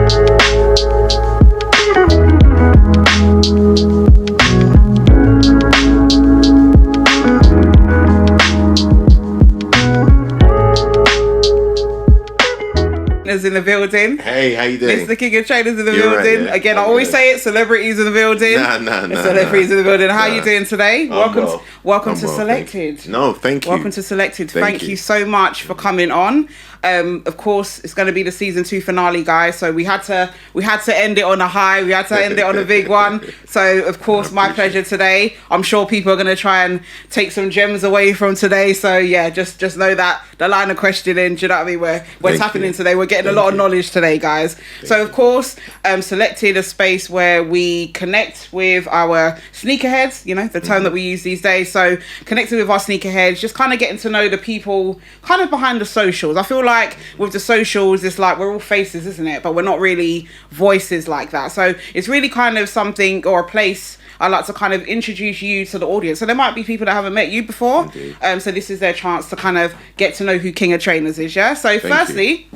In the building. Hey, how you doing? Mr. King of Trainers in the building. Right, yeah. Again, I always say it, celebrities in the building. Nah. Celebrities in the building. How are you doing today? Welcome to Solekted. Thank you. Welcome to Solekted. Thank you so much for coming on. Of course, it's going to be the season 2 finale, guys. So we had to end it on a high. We had to end it on a big one. So of course, my pleasure today. I'm sure people are going to try and take some gems away from today. So yeah, just know that the line of questioning. Do you know what I mean? What's happening today? We're getting a lot of knowledge today, guys. So of course, Solekted, a space where we connect with our sneakerheads. You know, the term that we use these days. So connecting with our sneakerheads, just kind of getting to know the people kind of behind the socials. I feel like with the socials, it's like we're all faces, isn't it? But we're not really voices like that. So it's really kind of something or a place I like to kind of introduce you to the audience. So there might be people that haven't met you before. So this is their chance to kind of get to know who King of Trainers is, yeah? So firstly,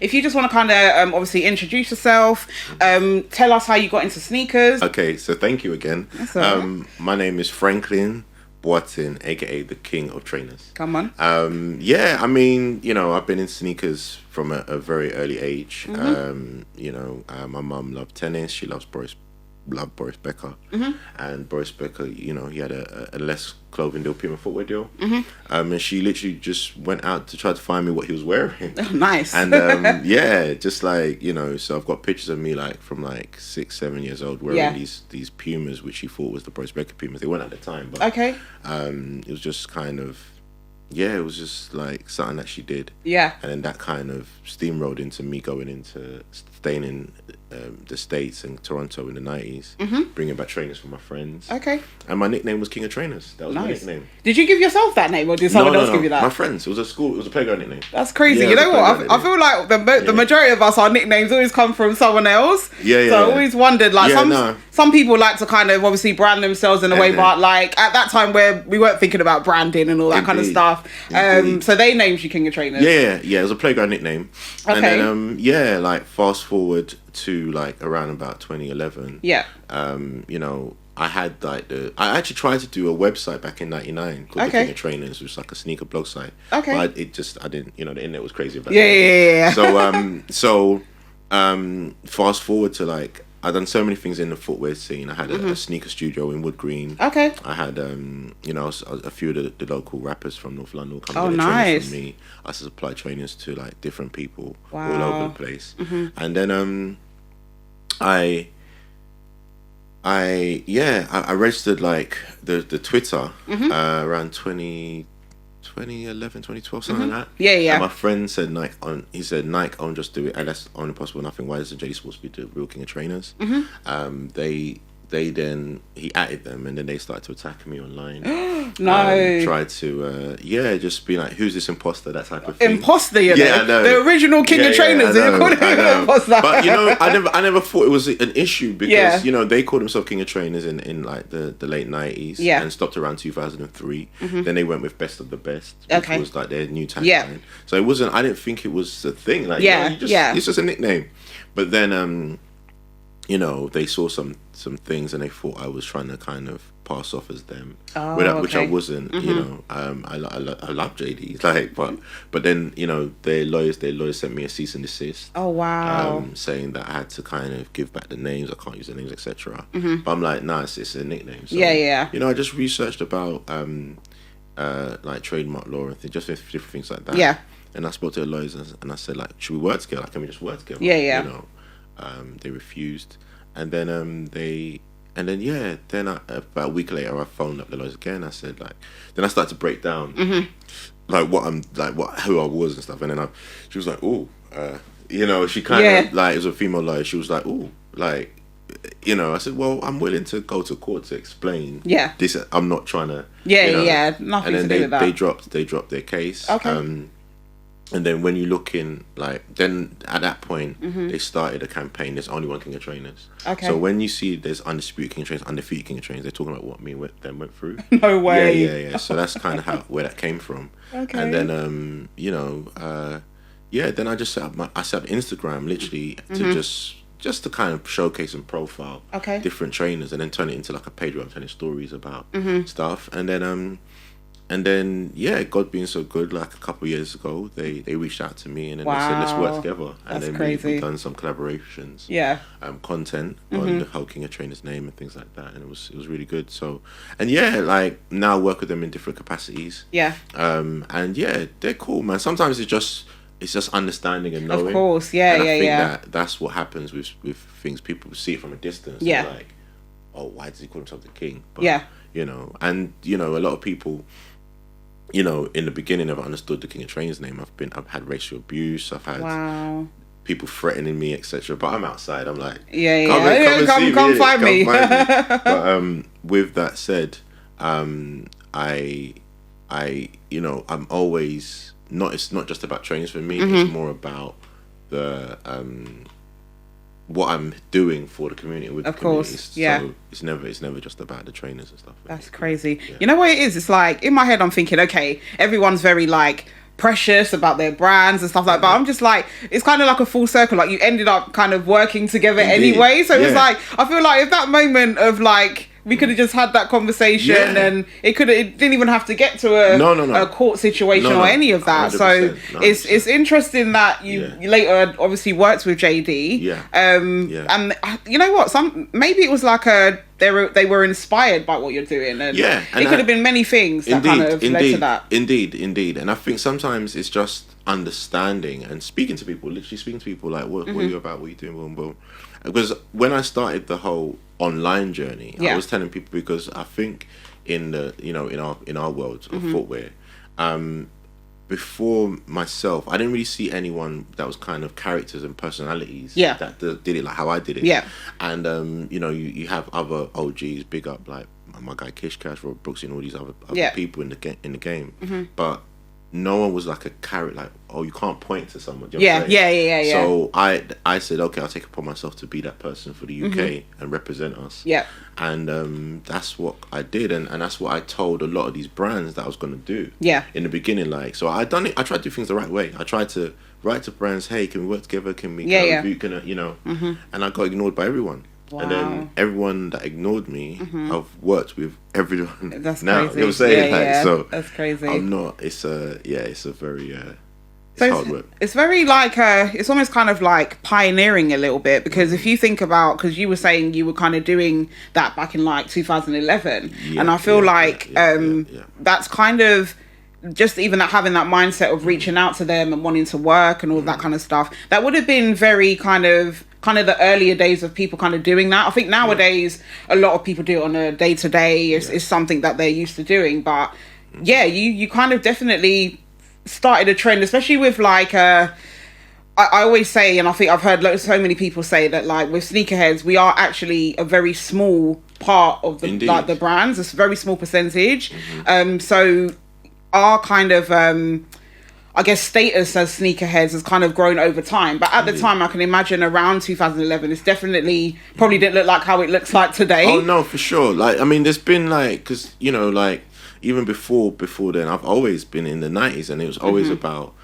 if you just want to kind of obviously introduce yourself, tell us how you got into sneakers. Okay, so thank you again. That's all right. My name is Franklin Boateng, aka the King of Trainers. Come on. Yeah, I mean, you know, I've been in sneakers from a very early age. You know, my mum loved tennis. She loved Boris Becker. And Boris Becker, you know, he had a Ellesse clothing deal, Puma footwear deal. And she literally just went out to try to find me what he was wearing. Oh, nice. And yeah, just like, you know, so I've got pictures of me like from like 6-7 years old wearing these Pumas, which he thought was the Boris Becker Pumas. They weren't at the time, but it was just kind of, yeah, it was just like something that she did. Yeah. And then that kind of steamrolled into me going into staying in the States and Toronto in the 90s, bringing back trainers for my friends. Okay. And my nickname was King of Trainers. That was my nickname. Did you give yourself that name or did someone else give you that? My friends. It was a playground nickname. That's crazy. Yeah, you know what? I feel like the majority of us, our nicknames always come from someone else. Yeah. So I always wondered, like some people like to kind of obviously brand themselves in a way, but like at that time where we weren't thinking about branding and all that kind of stuff. So they named you King of Trainers. Yeah. It was a playground nickname. Okay. And then like fast forward to like around about 2011. Yeah. You know, I had like I actually tried to do a website back in '99 called the King of Trainers, which was like a sneaker blog site. Okay. But I didn't, you know, the internet was crazy about that. Yeah. So fast forward to like, I've done so many things in the footwear scene. I had a sneaker studio in Wood Green. Okay. I had, you know, a few of the local rappers from North London come and get trainers from me. I supply trainers to like different people all over the place. And then I registered like the Twitter around 2011, 2012, something like that. Yeah. And my friend said he said Nike own Just Do It, and that's only possible nothing. Why doesn't JD Sports be the real King of Trainers? He added them, and then they started to attack me online. No. Tried to just be like, who's this imposter, that type of thing. Imposter, you know? I know. The original King of Trainers. I know. Imposter. But you know, I never thought it was an issue because you know, they called themselves King of Trainers in like the late 90s and stopped around 2003. Then they went with Best of the Best, which was like their new tagline. So it wasn't, I didn't think it was a thing, like it's just a nickname. But then you know, they saw some things and they thought I was trying to kind of pass off as them, which I wasn't. You know, I love JD, like, but then, you know, their lawyers sent me a cease and desist. Oh wow! Saying that I had to kind of give back the names. I can't use the names, etc. But I'm like, nah, it's a nickname. So, yeah. You know, I just researched about like trademark law and just different things like that. Yeah. And I spoke to the lawyers and I said, like, should we word scale? Like, can we just word scale? Yeah. You know. They refused, and then about a week later I phoned up the lawyers again. I said, like, then I started to break down like who I was and stuff, and then she was like, oh, you know, she kind of like, it was a female lawyer. She was like, oh, like, you know, I said, well, I'm willing to go to court to explain this. I'm not trying to nothing and then to do with that. they dropped their case. Okay. And then when you look in, like, then at that point, they started a campaign, there's only one King of Trainers. Okay. So when you see there's undisputed King of Trainers, undefeated King of Trainers, they're talking about what me and them went through. No way. Yeah. So that's kind of where that came from. Okay. And then, you know, then I just set up Instagram literally to just to kind of showcase and profile different trainers, and then turn it into like a page where I'm telling stories about stuff. And then God being so good, like a couple of years ago, they reached out to me, and then they said, let's work together. And then we've done some collaborations, content on the whole King of Trainers name and things like that, and it was really good. So, and like now I work with them in different capacities. And they're cool, man. Sometimes it's just understanding and knowing. Of course, and I think that's what happens with things. People see it from a distance. They're like, oh, why does he call himself the king? But, you know, and you know, a lot of people, you know, in the beginning never understood the King of Trainers name. I've had racial abuse. I've had people threatening me, etc. But I'm outside. I'm like, come find me. But with that said, I you know, I'm always not. It's not just about trainings for me. It's more about the what I'm doing for the community with the community. So it's never just about the trainers and stuff. That's crazy. You know what it is? It's like in my head I'm thinking, okay, everyone's very like precious about their brands and stuff like that. But I'm just like, it's kind of like a full circle. Like you ended up kind of working together anyway. So it was like, I feel like if that moment of like, we could have just had that conversation and it didn't even have to get to a court situation or any of that. 100%, so it's interesting that you later obviously worked with JD. And you know what? Maybe it was like they were inspired by what you're doing, and it could have been many things that kind of led to that. Indeed. And I think sometimes it's just understanding and literally speaking to people like, what are you about? What are you doing? Boom, boom. Because when I started the whole online journey, I was telling people, because I think in the, you know, in our world of footwear, before myself, I didn't really see anyone that was kind of characters and personalities that did it like how I did it. And you know, you have other OGs, big up like my guy Kish Cash, Rob Brooks, and all these other people in the game, but no one was like a carrot, like, oh, you can't point to someone. You know So I said, okay, I'll take it upon myself to be that person for the UK and represent us. And that's what I did, and that's what I told a lot of these brands that I was going to do. In the beginning, like, so I tried to do things the right way. I tried to write to brands, hey, can we work together? Can we review? You know? And I got ignored by everyone. And then everyone that ignored me, I've worked with everyone. That's now. crazy. You know what I'm saying? So that's crazy. I'm not. It's a very it's hard work. It's very like it's almost kind of like pioneering a little bit, because if you think about, because you were saying you were kind of doing that back in like 2011, and I feel that's kind of just even that, having that mindset of reaching out to them and wanting to work and all that kind of stuff. That would have been very kind of the earlier days of people kind of doing that. I think nowadays a lot of people do it on a day-to-day. It's something that they're used to doing. But you kind of definitely started a trend, especially with like I always say, and I think I've heard so many people say that, like, with sneakerheads, we are actually a very small part of the like the brands. It's a very small percentage. So our kind of I guess status as sneakerheads has kind of grown over time. But at the time, I can imagine around 2011, it's definitely probably didn't look like how it looks like today. Oh no, for sure. Like, I mean, there's been like, because, you know, like even before then, I've always been in the 90s, and it was always about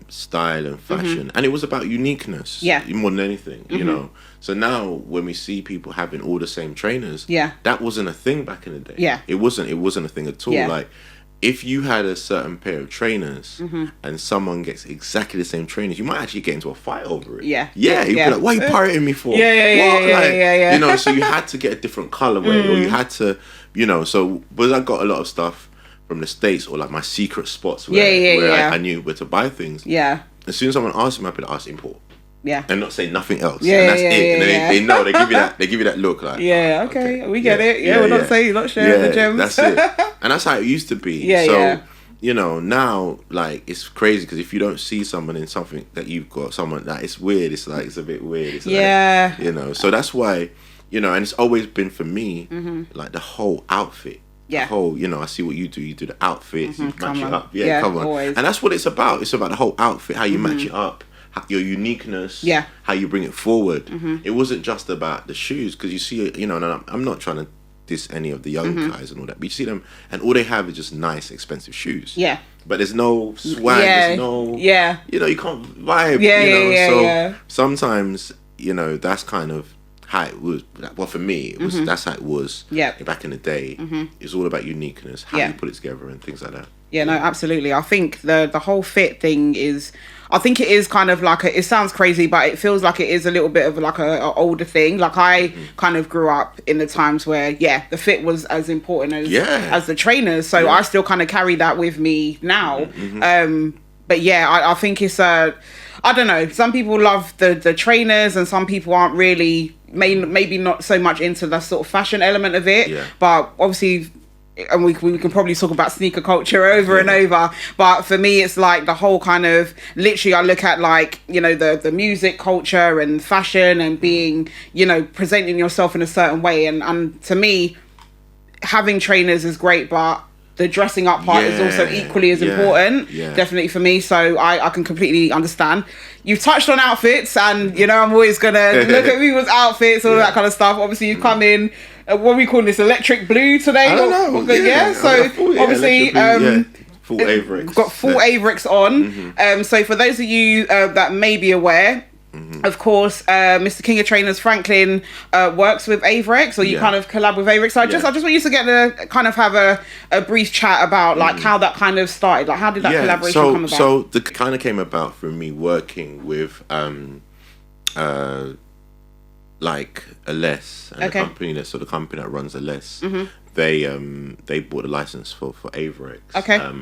style and fashion, and it was about uniqueness more than anything, you know. So now when we see people having all the same trainers, that wasn't a thing back in the day. It wasn't a thing at all. Like, if you had a certain pair of trainers and someone gets exactly the same trainers, you might actually get into a fight over it. You'd be like, what are you pirating me for? You know, so you had to get a different colorway, or you had to, you know, so, but I got a lot of stuff from the States, or like my secret spots where I knew where to buy things. As soon as someone asked me, I'd be like, ask import. And not say nothing else. And that's it. And then they know, they give you that look like, okay, we get it. We're not saying, not sharing the gems. That's it. And that's how it used to be. You know, now, like, it's crazy, because if you don't see someone in something that you've got, someone that, it's weird. It's like, it's a bit weird. It's like, you know, so that's why, you know, and it's always been for me, like the whole outfit. The whole, you know, I see what you do the outfits, you match it up. Come on. Always. And that's what it's about. It's about the whole outfit, how you match it up, your uniqueness, how you bring it forward. It wasn't just about the shoes, because you see, you know, and I'm not trying to diss any of the young guys and all that. But you see them, and all they have is just nice, expensive shoes. Yeah. But there's no swag. There's no. Yeah. You know, you can't vibe. Yeah. You know? Yeah. So sometimes, you know, that's kind of how it was. Well, for me, it was. That's how it was. Yeah. Back in the day, it's all about uniqueness, how you put it together, and things like that. Yeah, no, absolutely. I think the whole fit thing is, I think it is kind of like it sounds crazy, but it feels like it is a little bit of like a older thing. Like I kind of grew up in the times where, the fit was as important as the trainers. So I still kind of carry that with me now. But I think it's I don't know. Some people love the trainers and some people aren't really, maybe not so much into the sort of fashion element of it. Yeah. But obviously, and we can probably talk about sneaker culture over and over, but for me it's like the whole kind of, literally I look at like, you know, the music culture and fashion and being, you know, presenting yourself in a certain way, and to me having trainers is great, but the dressing up part is also equally as important, definitely for me. So I can completely understand. You've touched on outfits, and you know I'm always gonna look at people's outfits, all that kind of stuff. Obviously you've come in, what are we calling this, electric blue today? I don't know. So obviously full Avirex. Got full Avirex on. So for those of you that may be aware, of course, Mr. King of Trainers Franklin works with Avirex, or you kind of collab with Avirex. So I just want you to get to kind of have a brief chat about like how that kind of started. Like how did that collaboration come about? So the kind of came about from me working with like Ellesse and the company that runs Ellesse. They bought a license for Avirex,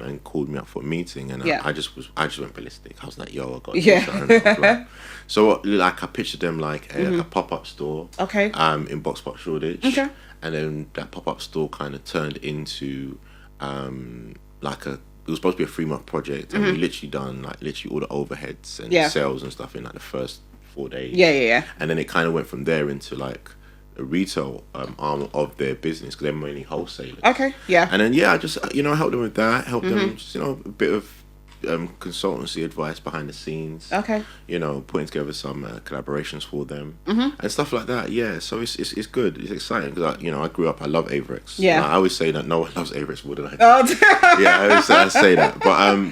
and called me up for a meeting, and I just went ballistic. I was like, yo, I got this. So like I pictured them like a pop-up store, in Boxpark Shoreditch, and then that pop-up store kind of turned into like it was supposed to be a 3-month project, and we literally done like all the overheads and sales and stuff in like the first 4 days. And then it kind of went from there into like a retail arm of their business, because they're mainly wholesalers. And then I just helped them with that, helped them just, a bit of consultancy advice behind the scenes, putting together some collaborations for them and stuff like that. So it's good, it's exciting, because I grew up, I love Avirex. I always say that no one loves Avirex more than I do. I say that,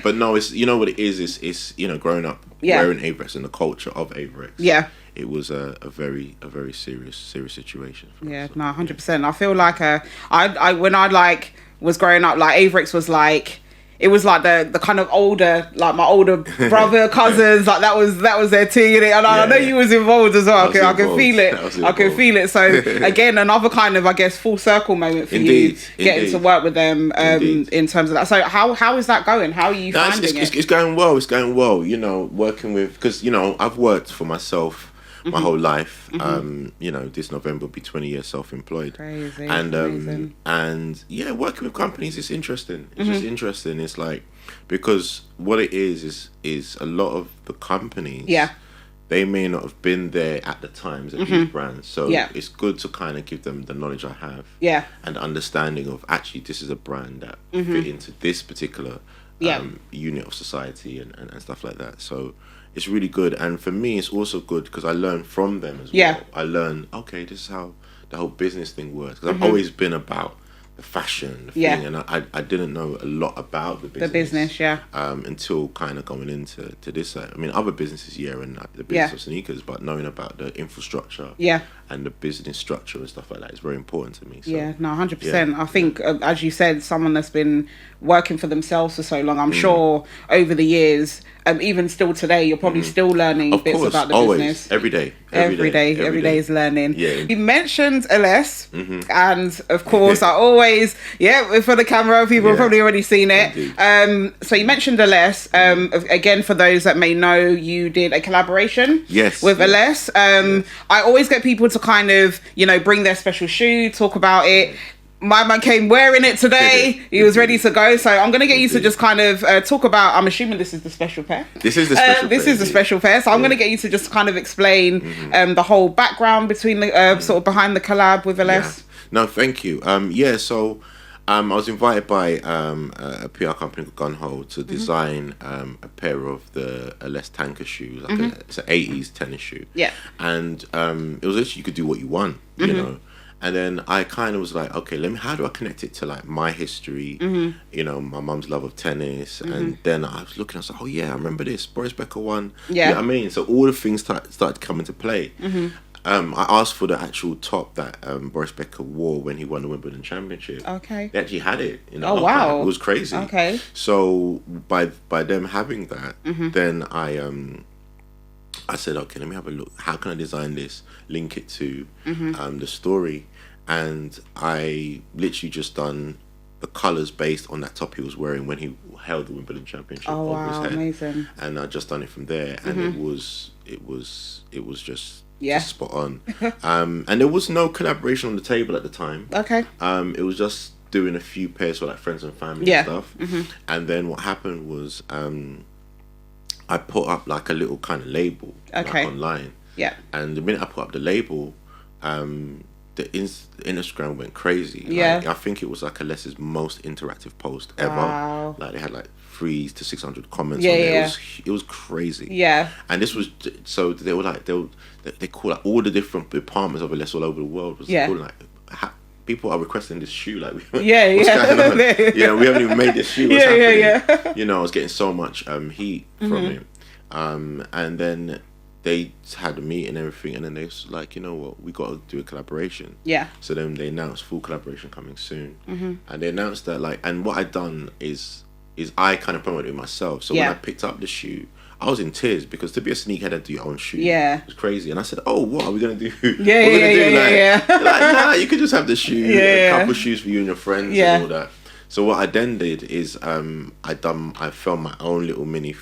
but no, it's, you know what it is, it's growing up wearing Avirex and the culture of Avirex. It was a very serious situation for us, so, 100%. I feel like I when I like was growing up, like Avirex was like, it was like the kind of older, like my older brother, cousins, like that was their thing, and I know you was involved as well. I can feel it. I can feel it. So again, another kind of, I guess, full circle moment for you getting to work with them in terms of that. So how is that going? How are you finding it? It's going well. It's going well. Working with, because I've worked for myself my whole life. This November will be 20 years self-employed. Crazy. And amazing. And working with companies is interesting. It's just interesting. It's like, because what it is a lot of the companies, they may not have been there at the times of these brands. So it's good to kind of give them the knowledge I have. And the understanding of, actually, this is a brand that fit into this particular unit of society and stuff like that. So it's really good, and for me it's also good because I learn from them as well. I learn, okay, this is how the whole business thing works, because I've always been about the fashion thing, and I didn't know a lot about the business. Until kind of going into this side. I mean, other businesses, and like the business of sneakers, but knowing about the infrastructure and the business structure and stuff like that is very important to me. So, 100%. I think, as you said, someone that's been working for themselves for so long, I'm sure over the years, even still today, you're probably still learning bits about the business. Every day is learning. You mentioned Ellesse, and of course I always, for the camera, people have probably already seen it. So you mentioned Ellesse. Again, for those that may know, you did a collaboration with Ellesse. I always get people to kind of, bring their special shoe, talk about it. My man came wearing it today. He was ready to go. So I'm going to get you to just kind of talk about, I'm assuming this is the special pair. This is the special pair. This is the special pair. So I'm going to get you to just kind of explain the whole background between the sort of behind the collab with Ellesse. No, thank you. So I was invited by a PR company called Gunho to design a pair of the Ellesse tanker shoes. It's an 80s tennis shoe. And it was literally, you could do what you want, you know. And then I kind of was like, okay, how do I connect it to like my history? You know, my mum's love of tennis. And then I was looking, I was like, oh yeah, I remember this Boris Becker one. Yeah. You know what I mean? So all the things started coming to play. I asked for the actual top that Boris Becker wore when he won the Wimbledon Championship. Okay. They actually had it. You know? Oh, wow. It was crazy. Okay. So by them having that, then I said, okay, let me have a look. How can I design this? Link it to the story. And I literally just done the colours based on that top he was wearing when he held the Wimbledon Championship over his head. Amazing. And I just done it from there. And it was just spot on. And there was no collaboration on the table at the time. Okay. It was just doing a few pairs for like friends and family and stuff. And then what happened was I put up like a little kind of label like, online. Yeah. And the minute I put up the label, the Instagram went crazy. Yeah. Like, I think it was like Ellesse's most interactive post ever. Wow. Like they had like 300 to 600 comments on there. It was crazy. Yeah. And this was so they were like they call like all the different departments of Ellesse all over the world was calling like people are requesting this shoe like what's going on? Yeah, we haven't even made this shoe. What's happening? You know, I was getting so much heat from it. And then they had a meeting and everything, and then they was like, you know what, we got to do a collaboration. Yeah. So then they announced full collaboration coming soon, and they announced that like, and what I'd done is I kind of promoted it myself. So when I picked up the shoe, I was in tears because to be a sneakerhead and do your own shoe, it was crazy. And I said, "Oh, what are we gonna do? Like, nah, you could just have the shoe, a couple shoes for you and your friends and all that." So what I then did is I filmed my own little mini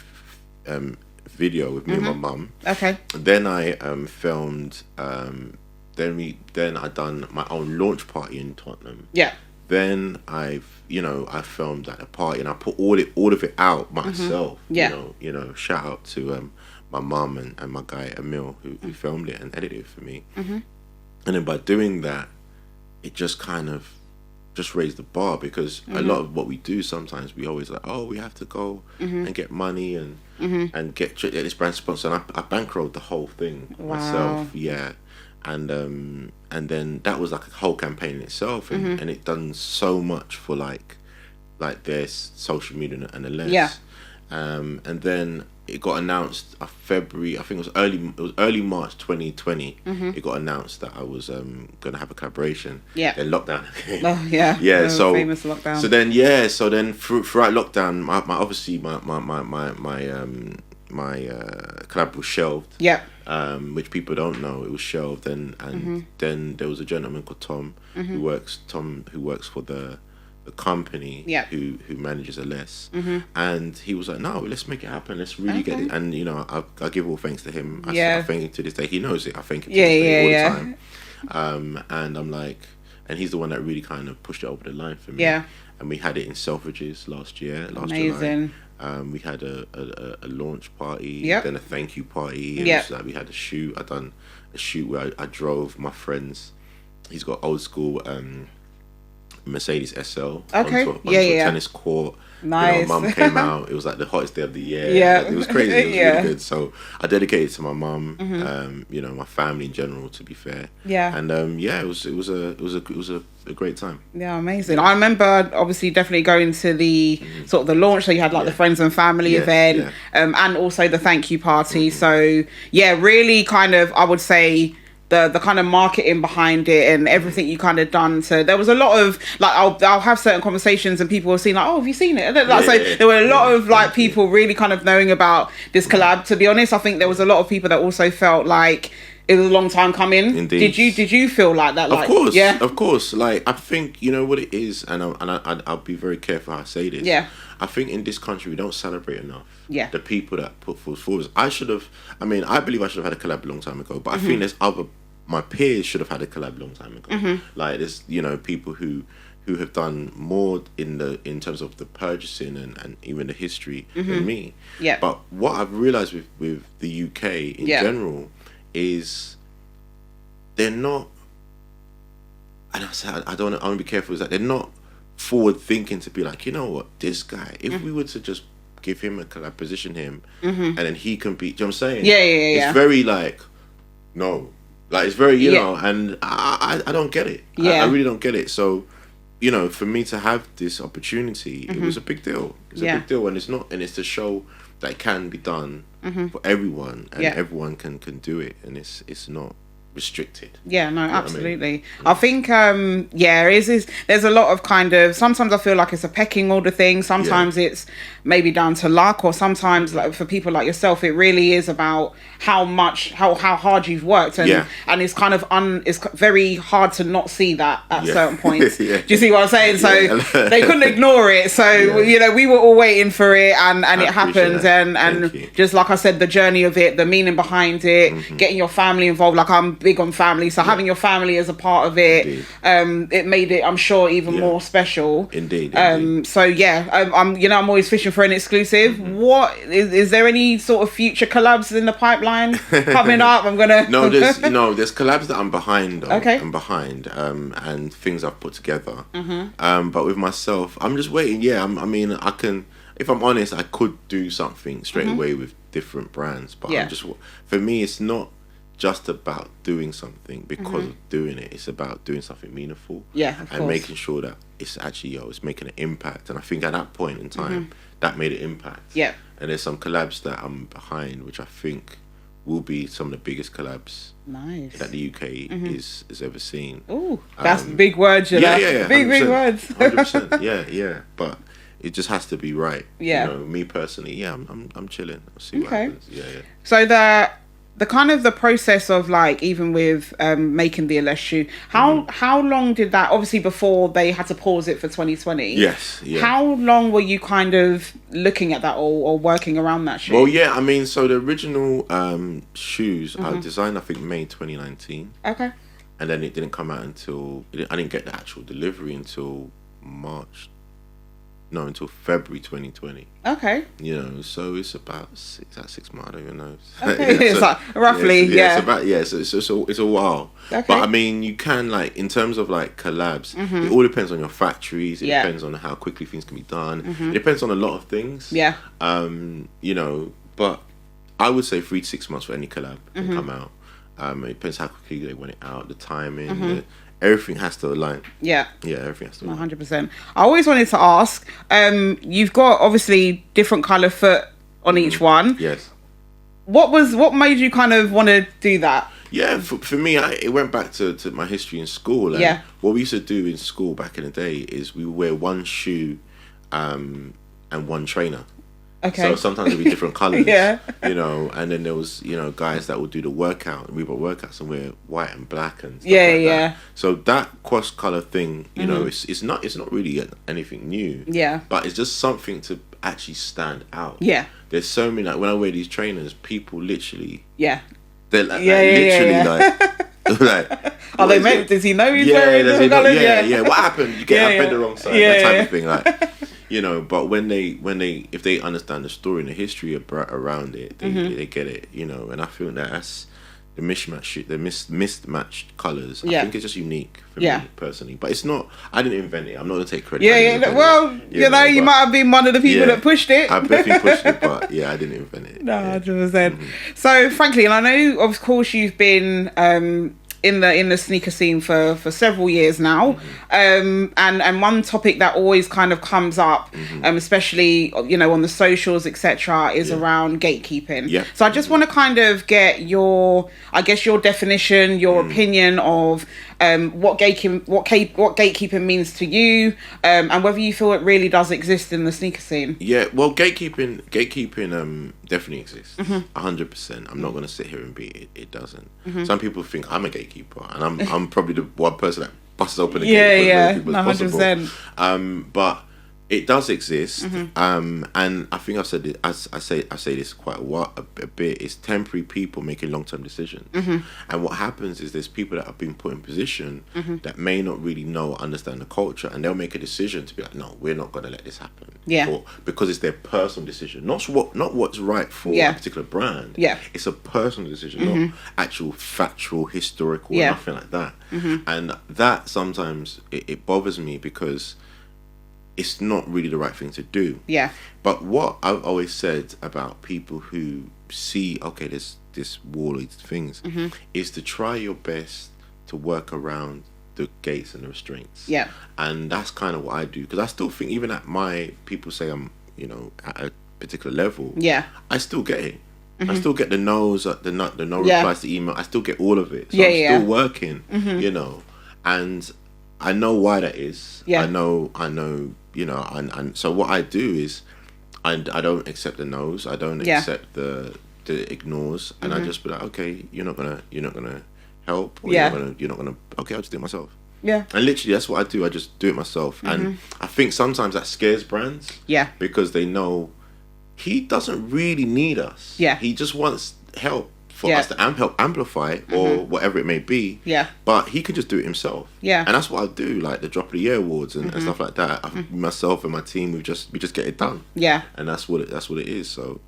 video with me and my mum. Okay. Then I filmed. Then I done my own launch party in Tottenham. Yeah. Then I filmed at a party and I put all of it out myself. Yeah. You know, shout out to my mum and my guy Emil who filmed it and edited it for me. And then by doing that, it just kind of just raised the bar because a lot of what we do sometimes we always like, oh, we have to go and get money and get this brand sponsor. And I bankrolled the whole thing myself. Yeah. And then that was like a whole campaign in itself, and it done so much for like their social media and Ellesse. Yeah. And then it got announced February. I think it was early March 2020. It got announced that I was gonna have a collaboration. Yeah. Then lockdown. Oh yeah. Yeah. The so famous lockdown. So then throughout lockdown, my collab was shelved. Yeah. Which people don't know, it was shelved, and then there was a gentleman called Tom who works for the company who manages Ellesse, and he was like, no, let's make it happen, let's really get it. And you know, I give all thanks to him. I thank him to this day. He knows it. I thank him to this day all the time. And I'm like, and he's the one that really kind of pushed it over the line for me. Yeah. And we had it in Selfridges last July. We had a launch party, then a thank you party. Like we had a shoot. I done a shoot where I drove my friends. He's got old school Mercedes SL onto a tennis court. Nice. You know, mum came out. It was like the hottest day of the year. Yeah, like, it was crazy. It was really good. So I dedicated to my mum. You know, my family in general. To be fair. Yeah. And it was a great time. Yeah, amazing. I remember obviously definitely going to the sort of the launch. So you had like the friends and family event, and also the thank you party. So yeah, really kind of I would say. The kind of marketing behind it and everything you kind of done. So there was a lot of like I'll have certain conversations and people were saying like, oh, have you seen it? There were a lot of like people really kind of knowing about this collab. To be honest, I think there was a lot of people that also felt like it was a long time coming. Indeed. Did you feel like that? Like, of course. Like I think you know what it is, and I'll be very careful how I say this. Yeah. I think in this country we don't celebrate enough. Yeah. The people that put forward. I believe I should have had a collab a long time ago. But I think there's my peers should have had a collab a long time ago. Like there's people who have done more in terms of the purchasing and even the history than me. Yeah. But what I've realised with the UK in general is they're not, and I want to be careful, is that they're not forward thinking to be like, you know what, this guy, if we were to just give him a collab, position him, and then he can be, do you know what I'm saying? Yeah. It's very like, no, Like, it's very, you know, and I don't get it. I really don't get it. So, you know, for me to have this opportunity, it was a big deal. It's a big deal, and it's to show that it can be done for everyone, and everyone can do it, and it's not restricted. Yeah, no, absolutely. I think there's a lot of kind of, sometimes I feel like it's a pecking order thing, sometimes it's maybe down to luck, or sometimes, like, for people like yourself, it really is about how hard you've worked, and it's kind of it's very hard to not see that at certain points. Do you see what I'm saying? So they couldn't ignore it, so you know, we were all waiting for it, and it happened, and just like I said, the journey of it, the meaning behind it, getting your family involved. Like, I'm big on family, so having your family as a part of it, it made it, I'm sure, even more special. Indeed. So I'm always fishing for an exclusive. What is there any sort of future collabs in the pipeline coming up? there's collabs that I'm behind on. Okay. I'm behind, and things I've put together. But with myself, I'm just waiting. I mean, I can, if I'm honest, I could do something straight away with different brands, but I'm just, for me, it's not just about doing something because of doing it. It's about doing something meaningful, and making sure that it's actually it's making an impact. And I think at that point in time, that made an impact. And there's some collabs that I'm behind, which I think will be some of the biggest collabs that the UK is ever seen. Oh, that's big words, big words. 100%. But it just has to be right. You know, me personally, I'm chilling. I'll see what happens. So the kind of the process of, like, even with making the Ellesse shoe, how long did that, obviously before they had to pause it for 2020? How long were you kind of looking at that or working around that shoe? Well, I mean, so the original shoes I designed, I think, May 2019. Okay. And then it didn't come out until, I didn't get the actual delivery until until February 2020. Okay. You know, so it's about 6 months. I don't even know. Okay. It's like roughly, It's about it's a while. Okay. But I mean, you can, like, in terms of, like, collabs, it all depends on your factories. It depends on how quickly things can be done. It depends on a lot of things. You know, but I would say 3 to 6 months for any collab can come out. It depends how quickly they want it out, the timing, everything has to align. Everything has to align. 100%. I always wanted to ask, you've got obviously different colour foot on each one. Yes. What made you kind of want to do that? For me, it went back to my history in school. And what we used to do in school back in the day is we would wear one shoe and one trainer. Okay. So sometimes it'd be different colours. You know, and then there was, you know, guys that would do the workout, and we would workouts and wear white and black and stuff like that. So that cross colour thing, you know, it's not really anything new. But it's just something to actually stand out. There's so many, like, when I wear these trainers, people literally they're like, like, are they meant? Does he know he's wearing different colours? What happened? You get up in the wrong side, that type of thing, like. You know, but if they understand the story and the history around it, they get it. You know, and I feel that's the mismatched colours. I think it's just unique for me personally. But it's not. I didn't invent it. I'm not gonna take credit. Well, you know, you might have been one of the people that pushed it. I definitely pushed it, but I didn't invent it. No, 100%. So, Franklin, I know, of course, you've been in the sneaker scene for several years now, and one topic that always kind of comes up, especially, you know, on the socials, etc., is around gatekeeping. So I just want to kind of get your definition, your opinion of what gatekeeping means to you, and whether you feel it really does exist in the sneaker scene. Well, gatekeeping definitely exists, 100%. I'm not going to sit here and be it doesn't. Some people think I'm a gatekeeper, and I'm probably the one person that busts open the gate for as many people as possible. But it does exist, and I think I've said it. I say this quite a bit. It's temporary people making long-term decisions, and what happens is there's people that have been put in position that may not really know or understand the culture, and they'll make a decision to be like, no, we're not going to let this happen, because it's their personal decision, not what's right for a particular brand. It's a personal decision, not actual factual, historical, or nothing like that. And that sometimes it bothers me because it's not really the right thing to do. But what I've always said about people who see, okay, there's this wall, these things, is to try your best to work around the gates and the restraints. Yeah. And that's kind of what I do, because I still think even at people say I'm, at a particular level. Yeah. I still get it. I still get the no's, the no replies to email. I still get all of it. So I'm still working, and I know why that is. Yeah. I know, and so what I do is I don't accept the no's. I don't accept the ignores, and I just be like, okay, you're not gonna help, or you're not gonna. Okay, I'll just do it myself. Yeah. And literally, that's what I do. I just do it myself, and I think sometimes that scares brands. Yeah. Because they know he doesn't really need us. Yeah. He just wants help for us to help amplify or whatever it may be. Yeah. But he can just do it himself. Yeah. And that's what I do, like the Drop of the Year awards and stuff like that. Myself and my team, we just get it done. Yeah. And that's what it is. So,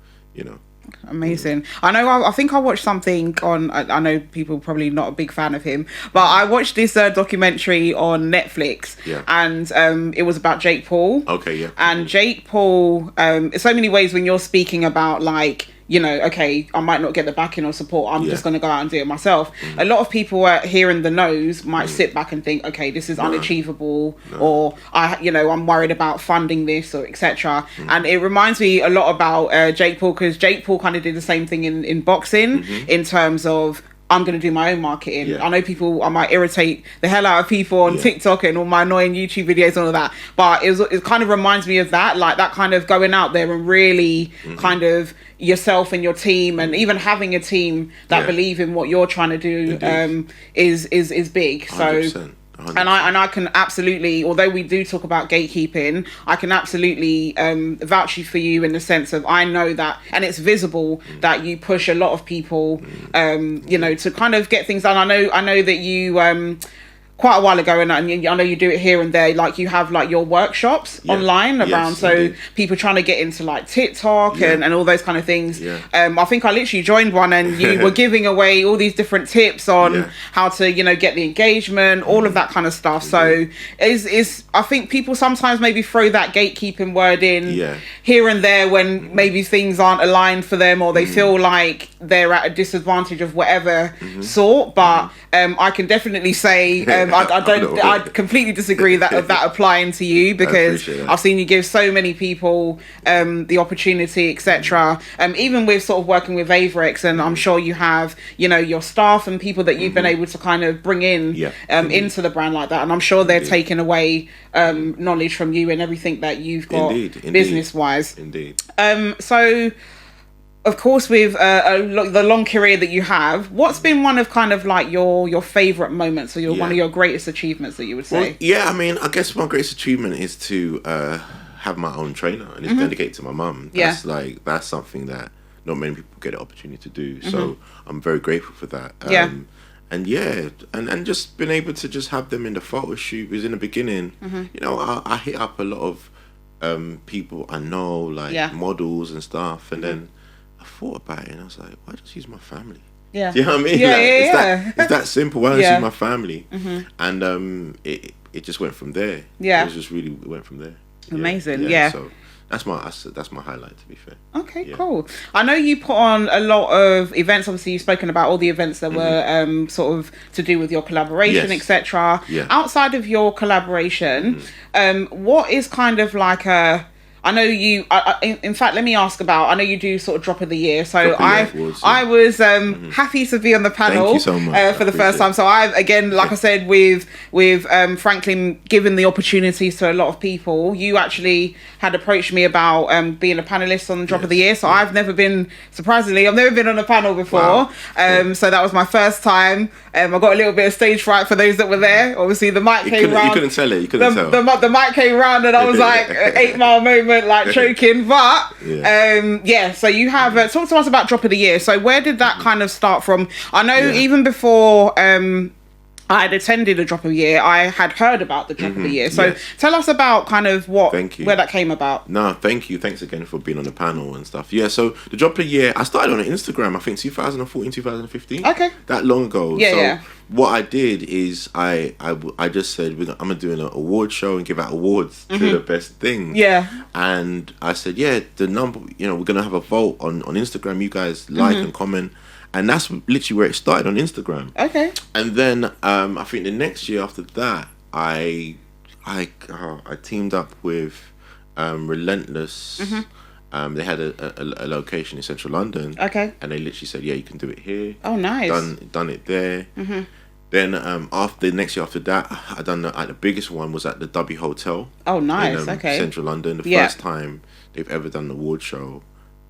Amazing. I think I watched something on, I know people probably not a big fan of him, but I watched this documentary on Netflix, and it was about Jake Paul. Okay, yeah. And Jake Paul, so many ways when you're speaking about like, okay, I might not get the backing or support, I'm just going to go out and do it myself. A lot of people hearing the no's might sit back and think, okay, this is unachievable, or I'm worried about funding this, or etc. And it reminds me a lot about Jake Paul, because Jake Paul kind of did the same thing in boxing, in terms of, I'm going to do my own marketing. Yeah. I know I might irritate the hell out of people on TikTok and all my annoying YouTube videos and all that, but it kind of reminds me of that, like that kind of going out there and really kind of yourself and your team, and even having a team that believe in what you're trying to do is big. So 100%. And I can absolutely, although we do talk about gatekeeping, I can absolutely vouch for you in the sense of, I know that, and it's visible that you push a lot of people, to kind of get things done. I know that you quite a while ago, and I know you do it here and there, like you have like your workshops online around, people trying to get into like TikTok and all those kind of things. I think I literally joined one, and you were giving away all these different tips on how to get the engagement, all of that kind of stuff. So is I think people sometimes maybe throw that gatekeeping word in here and there when maybe things aren't aligned for them, or they feel like they're at a disadvantage of whatever sort, but I can definitely say I completely disagree that applying to you, because I've seen you give so many people the opportunity, etc. Even with sort of working with Avirex, and I'm sure you have your staff and people that you've been able to kind of bring in into the brand like that, and I'm sure they're taking away knowledge from you and everything that you've got business wise. So of course, with the long career that you have, what's been one of kind of like your favourite moments, or one of your greatest achievements that you would say? Well, I mean, I guess my greatest achievement is to have my own trainer, and it's dedicated to my mum. That's something that not many people get the opportunity to do. So I'm very grateful for that. And just being able to just have them in the photo shoot, because in the beginning, I hit up a lot of people I know, like models and stuff, and then I thought about it, and I was like, why just use my family? Yeah. Do you know what I mean? It's that simple. Why don't you use my family? And it just went from there. Yeah. It went from there. Amazing. So that's my highlight, to be fair. Okay, cool. I know you put on a lot of events. Obviously, you've spoken about all the events that were sort of to do with your collaboration, etc. Outside of your collaboration, what is kind of like I know you. In fact, let me ask about. I know you do sort of Drop of the Year. So I was happy to be on the panel. Thank you so much. For the first time. So I've again, like I said, with Franklin giving the opportunities to a lot of people. You actually had approached me about being a panelist on Drop of the Year. So I've never been on a panel before. Wow. So that was my first time. I got a little bit of stage fright for those that were there. Obviously, the mic came round. You couldn't tell it. You couldn't tell. The mic came round, and I was like 8 Mile moment, like choking. But so you have talk to us about Drop of the Year. So where did that kind of start from? I know even before I had attended a Drop of the Year, I had heard about the Drop of the Year. So tell us about kind of where that came about. No, thank you. Thanks again for being on the panel and stuff. Yeah, so the Drop of the Year, I started on Instagram, I think 2014, 2015. Okay. That long ago. What I did is I just said, I'm going to do an award show and give out awards to the best thing. Yeah. And I said, the number, we're going to have a vote on Instagram. You guys like and comment. And that's literally where it started, on Instagram. Okay. And then I think the next year after that, I teamed up with Relentless. They had a location in central London. Okay. And they literally said, yeah, you can do it here. Oh, nice. Done it there. Then after next year after that, I done the biggest one was at the W Hotel. Oh, nice. In, okay. Central London. The first time they've ever done an award show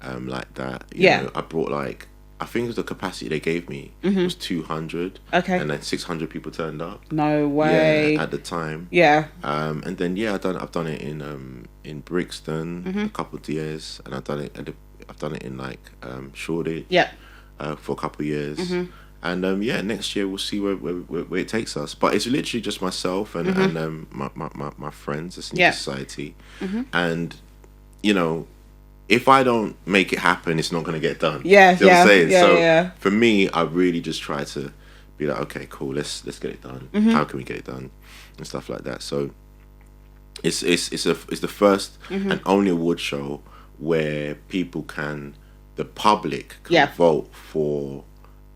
like that. You know, I brought I think it was the capacity they gave me was 200. Okay. And then 600 people turned up. No way. Yeah, at the time. Yeah. And then I've done it in Brixton a couple of years, and I've done it in Shoreditch. Yeah. For a couple of years. And next year we'll see where it takes us. But it's literally just myself and my friends, the Sneaker Society, and you know, if I don't make it happen, it's not going to get done. Yeah, you know what I'm saying? Yeah, so for me, I really just try to be like, okay, cool, let's get it done. How can we get it done, and stuff like that. So it's the first and only award show where the public can vote for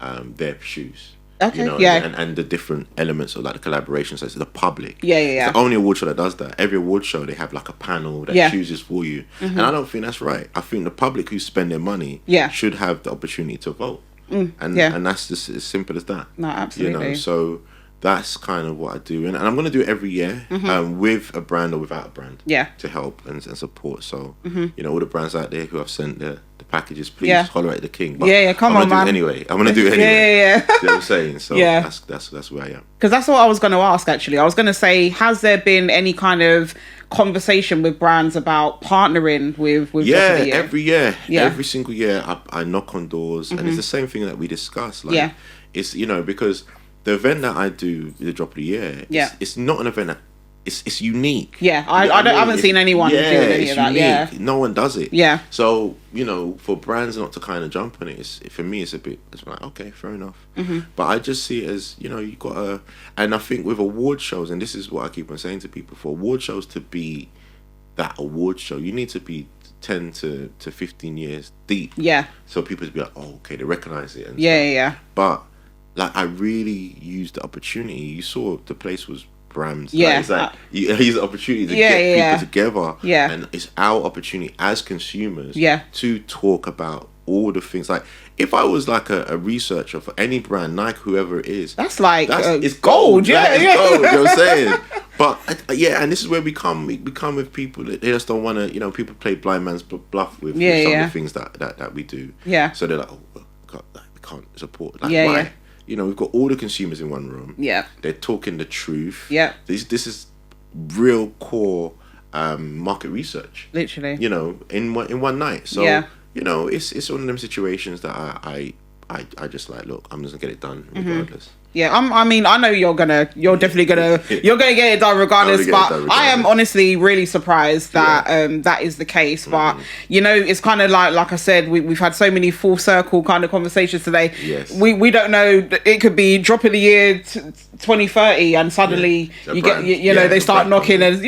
their shoes. Okay. You know, and the different elements of the collaboration. So it's the public. Yeah. It's the only award show that does that. Every award show they have a panel that chooses for you, and I don't think that's right. I think the public who spend their money should have the opportunity to vote, and that's just as simple as that. No, absolutely. You know, so that's kind of what I do, and I'm going to do it every year with a brand or without a brand. To help and support. So you know, all the brands out there who have sent the packages, please holler at the king. But come on, man. Anyway, I'm gonna do it anyway. Yeah. You know what I'm saying? So that's where I am. Because that's what I was going to ask. Actually, I was going to say, has there been any kind of conversation with brands about partnering with Drop of the Year? Every year, every single year, I knock on doors, and it's the same thing that we discuss. It's because the event that I do, the Drop of the Year, it's not an event that. It's unique. Yeah, I haven't seen anyone do any of that. Unique. Yeah, no one does it. Yeah. So for brands not to kind of jump on it, for me, it's like, okay, fair enough. But I just see it as you got to, and I think with award shows, and this is what I keep on saying to people, for award shows to be that award show, you need to be 10 to 15 years deep. Yeah. So people to be like, oh, okay, they recognize it. And yeah. But I really used the opportunity. You saw the place was brands. Yeah. It's like you use the opportunity to get people together. Yeah. And it's our opportunity as consumers to talk about all the things. Like, if I was like a researcher for any brand, Nike, whoever it is, that's it's gold. Gold. Yeah. Gold, you know what I'm saying? But and this is where we come with people that they just don't want to, people play blind man's bluff with some of the things that we do. Yeah. So they're like, oh God, we can't support. Like, why? Yeah. We've got all the consumers in one room. Yeah. They're talking the truth. Yeah. This is real core market research. Literally. In one night. So it's one of them situations that I just like, look, I'm just gonna get it done regardless. Yeah, I mean, I know you're definitely gonna get it done regardless. But I am honestly really surprised that that is the case. But it's kind of like I said, we've had so many full circle kind of conversations today. Yes. We don't know. It could be Drop of the Year 2030, and suddenly you get they start knocking and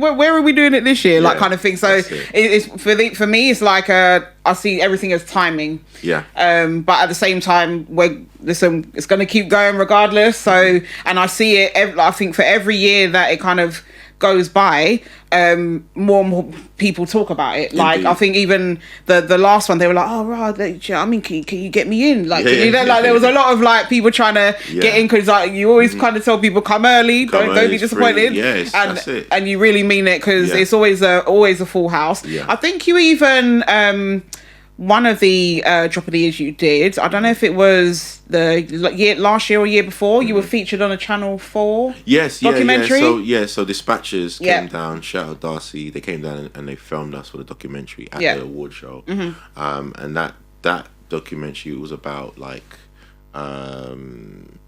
where are we doing it this year? Like, kind of thing. So it's for me, it's like I see everything as timing. Yeah. But at the same time, it's going to keep going regardless. So, and I see it. I think for every year that it kind of goes by, more and more people talk about it. Like, indeed. I think even the last one, they were like, "Oh, right, I mean, can you get me in?" Like, there was a lot of people trying to get in, because you always kind of tell people, "Come early, don't be disappointed." Yes, that's it. And you really mean it, because it's always a full house. Yeah. I think you even. One of the Drop of the Years you did, I don't know if it was last year or year before, you were featured on a Channel 4 documentary. So Dispatches came down, shout out Darcy, they came down and they filmed us for the documentary at the award show. And that documentary was about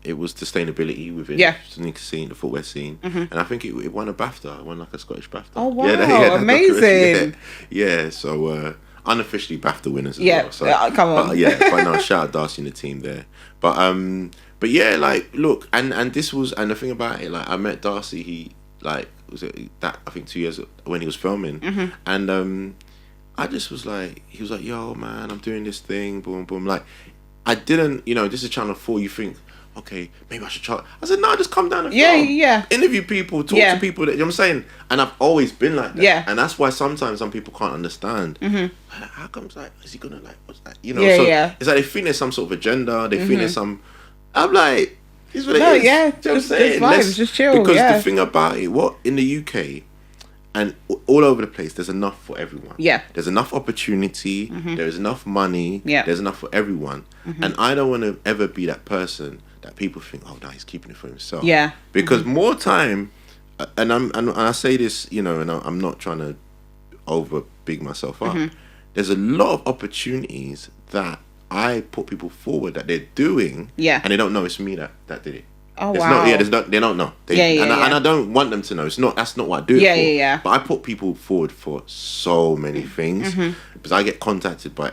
it was sustainability within the sneaker scene, the footwear scene, and I think it won a BAFTA. It won a Scottish BAFTA. Oh wow, amazing! So unofficially BAFTA winners as well. So, come on. But no, shout out Darcy and the team there. But look, and this was, and the thing about it, I met Darcy. He was it that, I think 2 years when he was filming, and I just was like, he was like, "Yo, man, I'm doing this thing, boom, boom." I didn't, this is Channel 4, you think, okay, maybe I should try. I said, no, just come down and interview people, talk to people. You know what I'm saying? And I've always been like that. Yeah. And that's why sometimes some people can't understand. How comes, like, is he going to, like, what's that? It's like they think there's some sort of agenda. They think there's some... I'm like, it's what it is. Yeah, you know what I'm saying? Just chill. Because the thing about it, in the UK... And all over the place, there's enough for everyone. Yeah. There's enough opportunity. There's enough money. Yeah. There's enough for everyone. And I don't want to ever be that person that people think, oh, no, he's keeping it for himself. Yeah. Because more time, and I say this, and I'm not trying to over big myself up. There's a lot of opportunities that I put people forward that they're doing. Yeah. And they don't know it's me that did it. Oh, wow. They don't know. And I don't want them to know. That's not what I do it for. But I put people forward for so many things because I get contacted by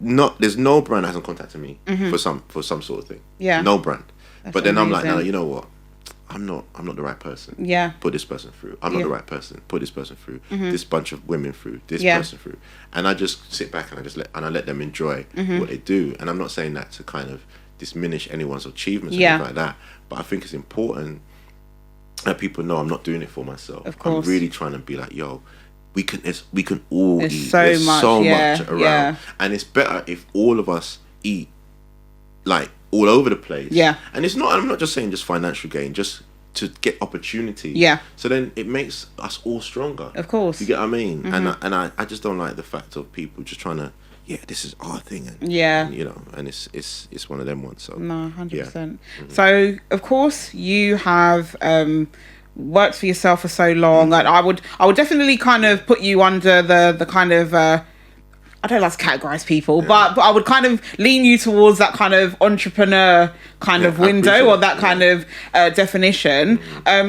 there's no brand that hasn't contacted me for some sort of thing. Yeah. No brand. But then amazing. I'm like, no, you know what? I'm not the right person. Yeah. Put this person through. I'm not the right person. Put this person through. This bunch of women through. This person through. And I just sit back and I let them enjoy what they do. And I'm not saying that to kind of diminish anyone's achievements or anything like that, but I think it's important that people know I'm not doing it for myself. Of course. I'm really trying to be like, yo, we can all eat. There's so much around, and it's better if all of us eat like all over the place. Yeah, and I'm not just saying just financial gain, just to get opportunity. Yeah. So then it makes us all stronger. Of course. You get what I mean? And I just don't like the fact of people just trying to. Yeah, this is our thing, and and it's one of them ones. So no, 100%. So of course you have worked for yourself for so long. Like I would definitely kind of put you under the kind of I don't like to categorize people, but I would kind of lean you towards that kind of entrepreneur kind of window or that kind of definition.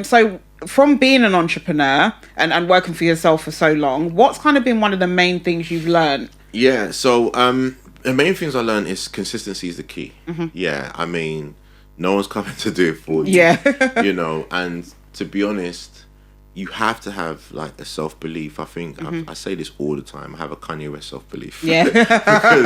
So from being an entrepreneur and working for yourself for so long, what's kind of been one of the main things you've learned? Yeah, so the main things I learned is consistency is the key. Yeah, I mean, no one's coming to do it for you. Yeah. And to be honest, you have to have like a self-belief. I think I say this all the time. I have a Kanye West self-belief. Yeah. Because,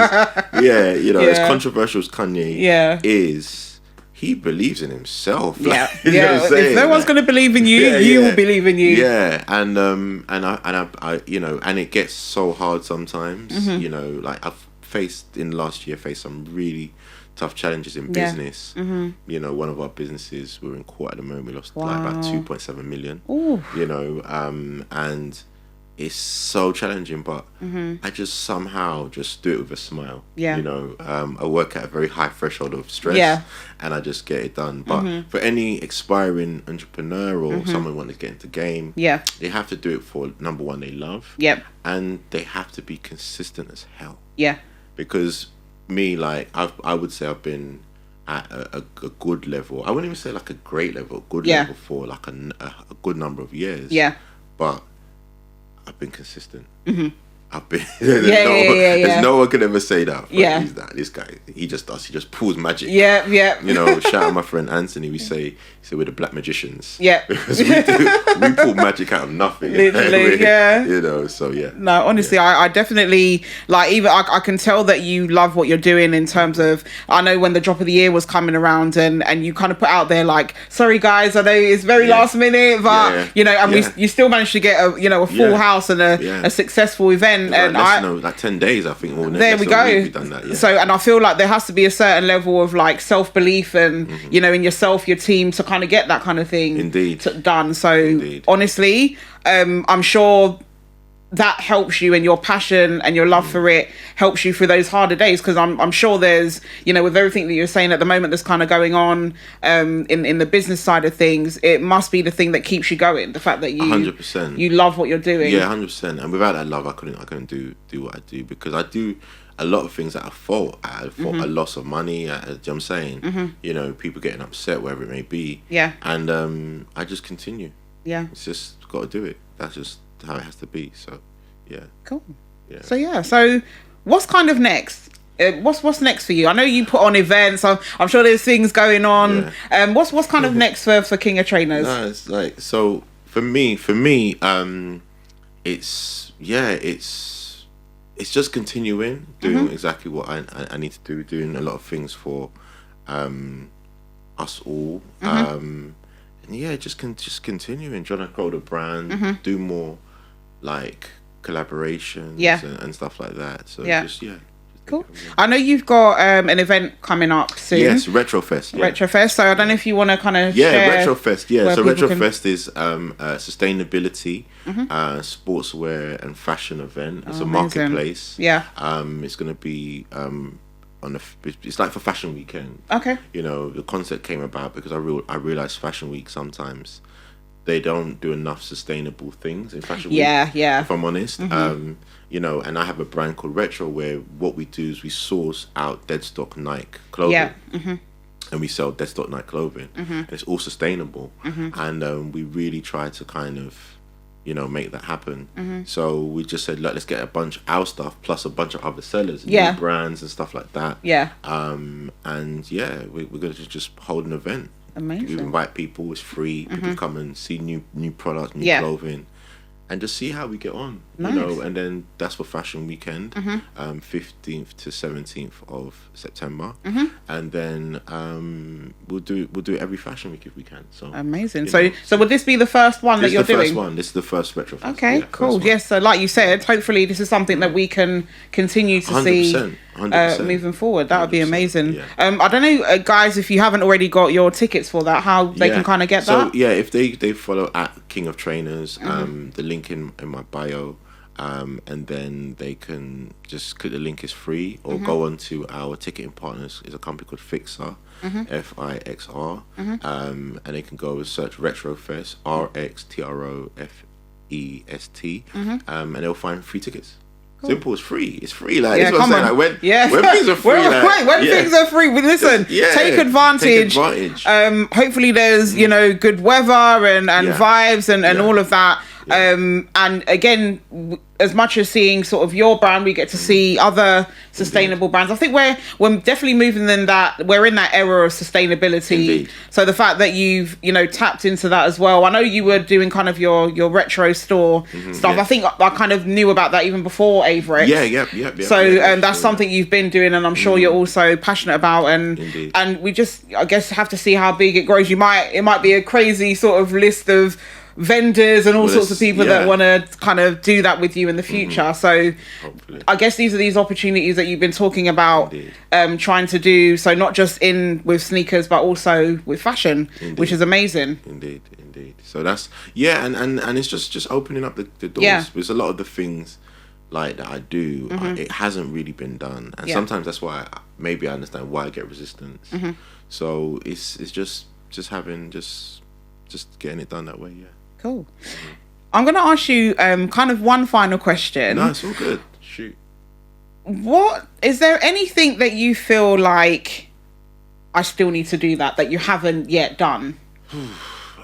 as controversial as Kanye is, he believes in himself. Yeah, If no one's going to believe in you, you will believe in you. Yeah, and I and it gets so hard sometimes. Like I've faced some really tough challenges in business. One of our businesses, we're in court at the moment. We lost like about 2.7 million. Ooh. And it's so challenging, but I just somehow just do it with a smile. Yeah. I work at a very high threshold of stress, and I just get it done. But for any aspiring entrepreneur or someone wanting to get into game, they have to do it for number one, they love. Yep. And they have to be consistent as hell. Yeah. Because me, like I would say I've been at a good level. I wouldn't even say like a great level, level for like a good number of years. Yeah. But I've been consistent. I've been. There's no one could ever say that. He's that. This guy, he just does. He just pulls magic. Yeah. Shout out my friend Anthony. We say we're the black magicians. Yeah. Because we pull magic out of nothing. Literally, So yeah. No, honestly, I definitely like. Even I can tell that you love what you're doing in terms of. I know when the drop of the year was coming around, and you kind of put out there like, sorry guys, I know it's very last minute, but you still managed to get a full house and a successful event. And like 10 days, I think. There we go. Done that, So, and I feel like there has to be a certain level of like self-belief and in yourself, your team, to kind of get that kind of thing done. So, honestly, I'm sure that helps you, and your passion and your love for it helps you through those harder days, because I'm sure there's with everything that you're saying at the moment that's kind of going on in the business side of things, it must be the thing that keeps you going, the fact that you 100% you love what you're doing. 100%. And without that love, I couldn't do what I do, because I do a lot of things that I fought a loss of money, you know what I'm saying, people getting upset, wherever it may be, and I just continue. It's just got to do it. That's just how it has to be. So cool. So what's kind of next? What's next for you? I know you put on events. I'm sure there's things going on. What's kind of next for King of Trainers? No, it's like, so for me, it's it's just continuing doing exactly what I need to do, doing a lot of things for us all, and yeah, just continuing trying to grow the brand, do more like collaborations and stuff like that. So just cool. I know you've got an event coming up soon. Yes, Retrofest. Yeah. Retrofest. So I don't know if you want to kind of share. Retrofest. Yeah, so Retrofest is sustainability, sportswear and fashion event. It's a marketplace. Yeah. It's going to be it's like for Fashion Weekend. Okay. You know, the concept came about because I realized Fashion Week sometimes they don't do enough sustainable things in Fashion Week. Yeah. If I'm honest. You know, and I have a brand called Retro where what we do is we source out dead stock Nike clothing. Yeah. And we sell dead stock Nike clothing. And it's all sustainable. And we really try to kind of, you know, make that happen. So we just said, look, let's get a bunch of our stuff plus a bunch of other sellers, new brands and stuff like that. Yeah. And yeah, we're going to just hold an event. Amazing. We invite people. It's free. People come and see new products, new clothing. And just see how we get on, you know, and then that's for Fashion Weekend, 15th to 17th of September, and then we'll do it every Fashion Week if we can. So amazing. So would this be the first one that you're doing? This is the first one. This is the first Retrofest. Okay, cool. Yes. So like you said, hopefully this is something that we can continue to 100%, see. 100%. Moving forward, that would be amazing. Yeah. I don't know, guys, if you haven't already got your tickets for that, how they can kind of get that. So yeah, if they follow at King of Trainers, the link in my bio, and then they can just click the link is free, or go on to our ticketing partners. It's a company called Fixer, FIXR, and they can go and search Retrofest, RXTROFEST, and they'll find free tickets. Cool. Simple, it's free. It's free. Like, that's what I'm saying. Like, when things are free, when things are free, listen, take advantage. Hopefully there's, you know, good weather and vibes and all of that. And again, as much as seeing sort of your brand, we get to see other sustainable brands. I think we're definitely moving in that, we're in that era of sustainability. So the fact that you've, you know, tapped into that as well. I know you were doing kind of your retro store stuff. I think I kind of knew about that even before Avirex. Yeah. So that's something you've been doing, and I'm sure you're also passionate about. And we just, I guess, have to see how big it grows. It might be a crazy sort of list of vendors and all sorts of people that want to kind of do that with you in the future. So hopefully. I guess these are these opportunities that you've been talking about, trying to do, so not just with sneakers but also with fashion, which is amazing. Indeed. So that's and it's just opening up the doors. There's a lot of the things like that I do, it hasn't really been done, and sometimes that's why maybe I understand why I get resistance. So it's just having just getting it done that way. Cool. I'm going to ask you kind of one final question. No, it's all good. Shoot. What is there anything that you feel like I still need to do that you haven't yet done?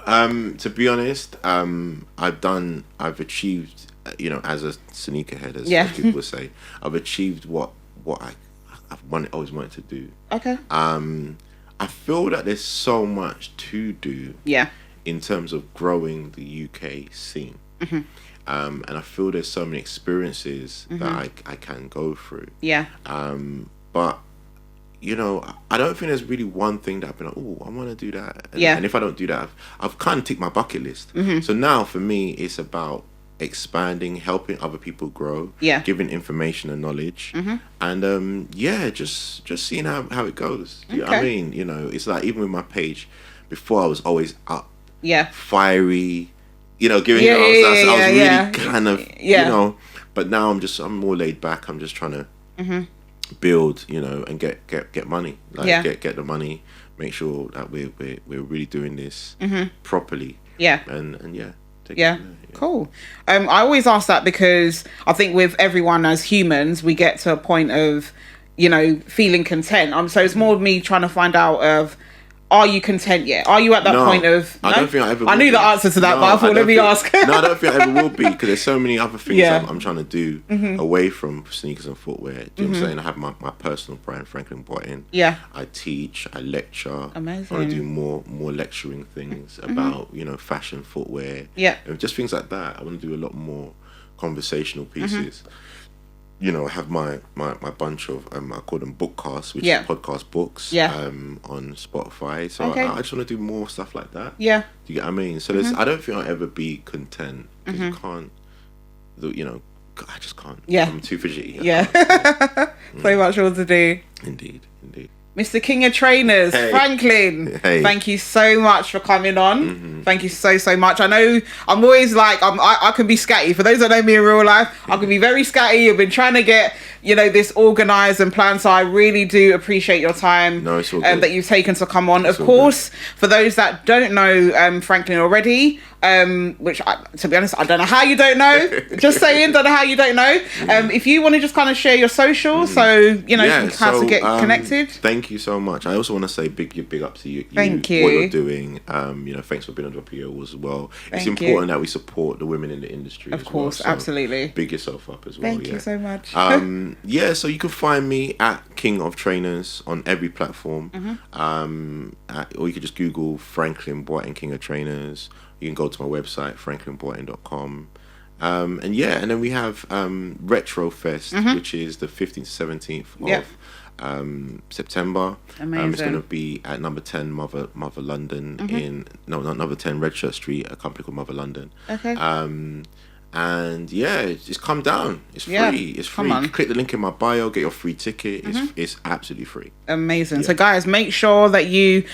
To be honest, I've achieved, you know, as a sneakerhead, as people say, I've achieved what I've always wanted to do. Okay. I feel that there's so much to do. Yeah. In terms of growing the UK scene. And I feel there's so many experiences that I can go through. Yeah. But, you know, I don't think there's really one thing that I've been like, oh, I want to do that. And if I don't do that, I've kind of ticked my bucket list. So now for me, it's about expanding, helping other people grow, giving information and knowledge, and just seeing how it goes. You know what I mean? You know, it's like even with my page, before I was always up. Fiery, you know, giving I was really kind of, you know, but now I'm more laid back. I'm just trying to build, you know, and get money, like get the money, make sure that we're really doing this properly. And cool. I always ask that because I think with everyone as humans, we get to a point of, you know, feeling content. So it's more me trying to find out of, are you content yet? Are you at that point of... No? I don't think I ever will. I knew the answer to that, but I thought, let me ask. No, I don't think I ever will be, because there's so many other things I'm trying to do away from sneakers and footwear. Do you know what I'm saying? I have my personal brand, Franklin Boateng. I teach, I lecture. Amazing. I want to do more lecturing things about, you know, fashion, footwear. And just things like that. I want to do a lot more conversational pieces. you know, have my bunch of I call them bookcasts, which is podcast books, on Spotify. So I just want to do more stuff like that. Yeah, do you get what I mean? So I don't think I'll ever be content because you can't, you know, I just can't. Yeah, I'm too fidgety. Yeah, so much more to do. Indeed. Mr. King of Trainers, Franklin, thank you so much for coming on. Thank you so much. I know I'm always like, I can be scatty. For those that know me in real life, I can be very scatty. I've been trying to get, you know, this organised and planned. So I really do appreciate your time that you've taken to come on. Of course, for those that don't know Franklin already, which to be honest, I don't know how you don't know. Just saying, don't know how you don't know. If you want to just kind of share your socials, so you know how to get connected. Thank you so much. I also want to say big up to you. Thank you. What you're doing. You know, thanks for being on the PO as well. It's important that we support the women in the industry. Of course, so absolutely. Big yourself up as well. Thank you so much. So you can find me at King of Trainers on every platform. Or you can just Google Franklin Boateng King of Trainers. You can go to my website, franklinboateng.com. And then we have Retro Fest, which is the 15th to 17th of September. Amazing. It's going to be at number 10 Mother London not number 10 Red Shirt Street, a company called Mother London. Okay. And just come down. It's free. It's free. You click the link in my bio, get your free ticket. It's absolutely free. Amazing. So guys, make sure that you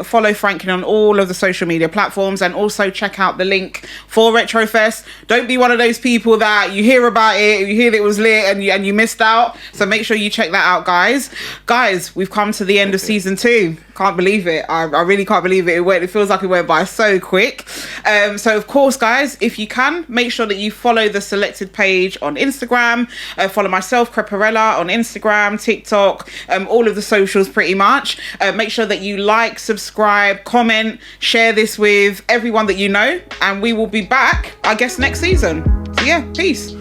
follow Franklin on all of the social media platforms, and also check out the link for Retrofest. Don't be one of those people that you hear about it, you hear that it was lit and you missed out. So make sure you check that out, guys. Guys, we've come to the end of season 2. Can't believe it. I really can't believe it. It feels like it went by so quick. So of course, guys, if you can, make sure that you follow the Solekted page on Instagram. Follow myself, Creparella, on Instagram, TikTok, all of the socials pretty much. Make sure that you like, subscribe, comment, share this with everyone that you know, and we will be back, I guess, next season. So yeah, peace.